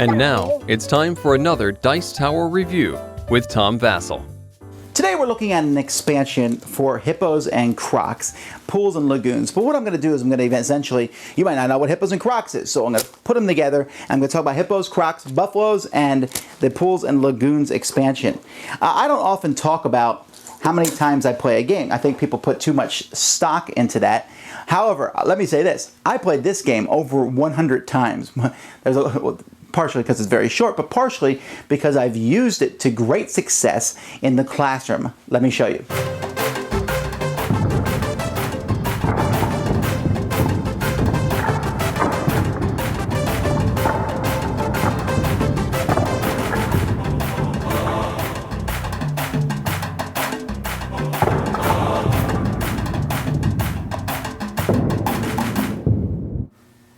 And now, it's time for another Dice Tower review with Tom Vasel. Today we're looking at an expansion for Hippos and Crocs, pools and lagoons. But what I'm going to do is I'm going to essentially, you might not know what Hippos and Crocs is, so I'm going to put them together. I'm going to talk about Hippos, Crocs, Buffaloes, and the pools and lagoons expansion. I don't often talk about how many times I play a game. I think people put too much stock into that. However, let me say this. I played this game over 100 times. Partially because it's very short, but partially because I've used it to great success in the classroom. Let me show you.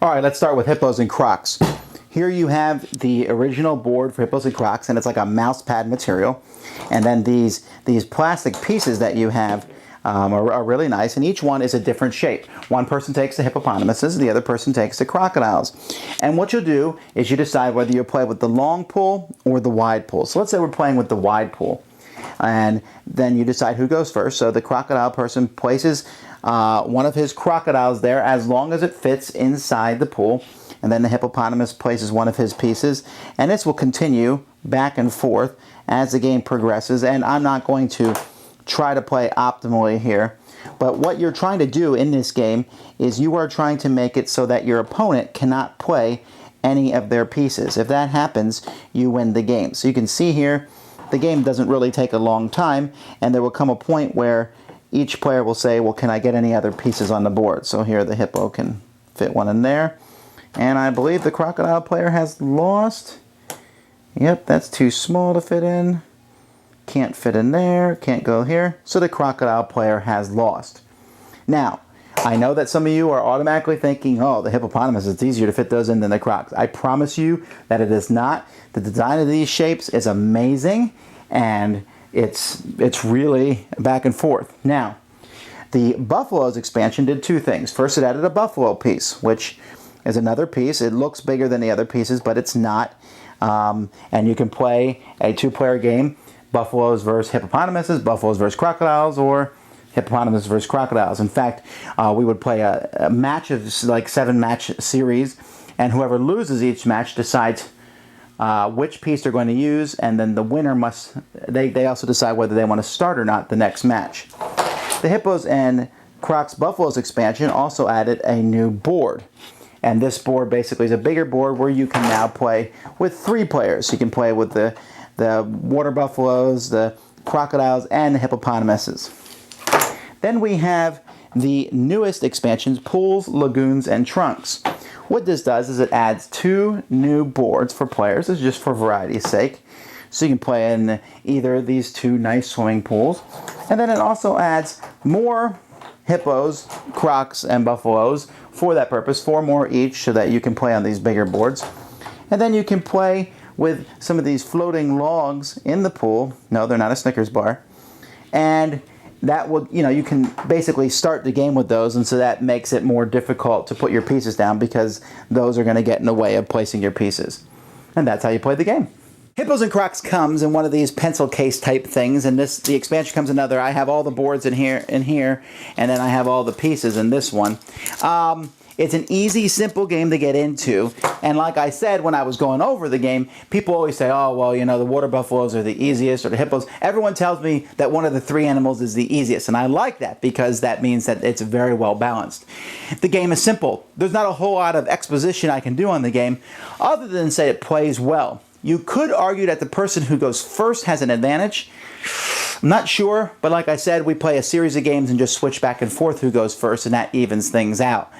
All right, let's start with Hippos and Crocs. Here you have the original board for Hippos and Crocs, and it's like a mouse pad material. And then these plastic pieces that you have are really nice, and each one is a different shape. One person takes the hippopotamuses, the other person takes the crocodiles. And what you'll do is you decide whether you play with the long pool or the wide pool. So let's say we're playing with the wide pool. And then you decide who goes first. So the crocodile person places one of his crocodiles there as long as it fits inside the pool. And then the hippopotamus places one of his pieces, and this will continue back and forth as the game progresses. And I'm not going to try to play optimally here, but what you're trying to do in this game is you are trying to make it so that your opponent cannot play any of their pieces. If that happens, you win the game. So you can see here, the game doesn't really take a long time, and there will come a point where each player will say, well, can I get any other pieces on the board? So here the hippo can fit one in there. And I believe the crocodile player has lost. Yep, that's too small to fit in. Can't fit in there, can't go here. So the crocodile player has lost. Now, I know that some of you are automatically thinking, oh, the hippopotamus, it's easier to fit those in than the crocs. I promise you that it is not. The design of these shapes is amazing, and it's really back and forth. Now, the Buffaloes expansion did two things. First, it added a buffalo piece, which is another piece. It looks bigger than the other pieces, but it's not. And you can play a two-player game, buffaloes versus hippopotamuses, buffaloes versus crocodiles, or hippopotamus versus crocodiles. In fact, we would play a match of like 7-match series, and whoever loses each match decides which piece they're going to use, and then the winner must, they also decide whether they want to start or not the next match. The Hippos and Crocs Buffaloes expansion also added a new board. And this board basically is a bigger board where you can now play with 3 players. You can play with the water buffaloes, the crocodiles, and the hippopotamuses. Then we have the newest expansions, pools, lagoons, and trunks. What this does is it adds 2 new boards for players. This is just for variety's sake. So you can play in either of these 2 nice swimming pools. And then it also adds more hippos, crocs, and buffaloes for that purpose, 4 more each, so that you can play on these bigger boards. And then you can play with some of these floating logs in the pool. No, they're not a Snickers bar. And that will, you can basically start the game with those, and so that makes it more difficult to put your pieces down because those are going to get in the way of placing your pieces. And that's how you play the game. Hippos and Crocs comes in one of these pencil case type things, and the expansion comes another. I have all the boards in here, and then I have all the pieces in this one. It's an easy, simple game to get into, and like I said when I was going over the game, people always say, oh, well, the water buffaloes are the easiest, or the hippos. Everyone tells me that one of the 3 animals is the easiest, and I like that because that means that it's very well balanced. The game is simple. There's not a whole lot of exposition I can do on the game other than say it plays well. You could argue that the person who goes first has an advantage. I'm not sure, but like I said, we play a series of games and just switch back and forth who goes first, and that evens things out.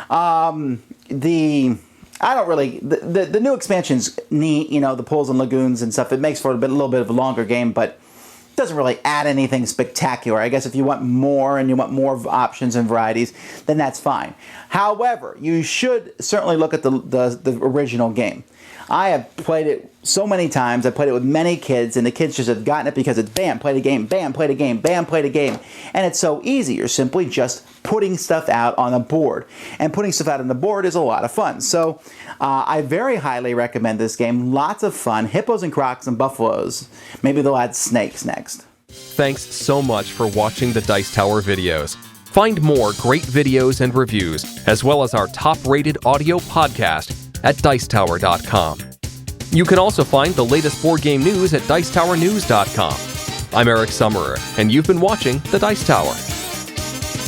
The new expansion's neat, the pools and lagoons and stuff. It makes for a little bit of a longer game, but doesn't really add anything spectacular. I guess if you want more and you want more options and varieties, then that's fine. However, you should certainly look at the original game. I have played it so many times. I've played it with many kids, and the kids just have gotten it because it's bam, played a game, bam, played a game, bam, played a game. And it's so easy. You're simply just putting stuff out on a board. And putting stuff out on the board is a lot of fun. So I very highly recommend this game. Lots of fun. Hippos and Crocs and Buffaloes. Maybe they'll add snakes next. Thanks so much for watching the Dice Tower videos. Find more great videos and reviews, as well as our top-rated audio podcast at Dicetower.com. You can also find the latest board game news at Dicetowernews.com. I'm Eric Summerer, and you've been watching The Dice Tower.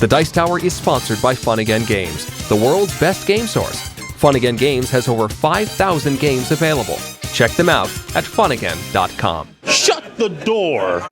The Dice Tower is sponsored by Fun Again Games, the world's best game source. Fun Again Games has over 5,000 games available. Check them out at funagain.com. Shut the door!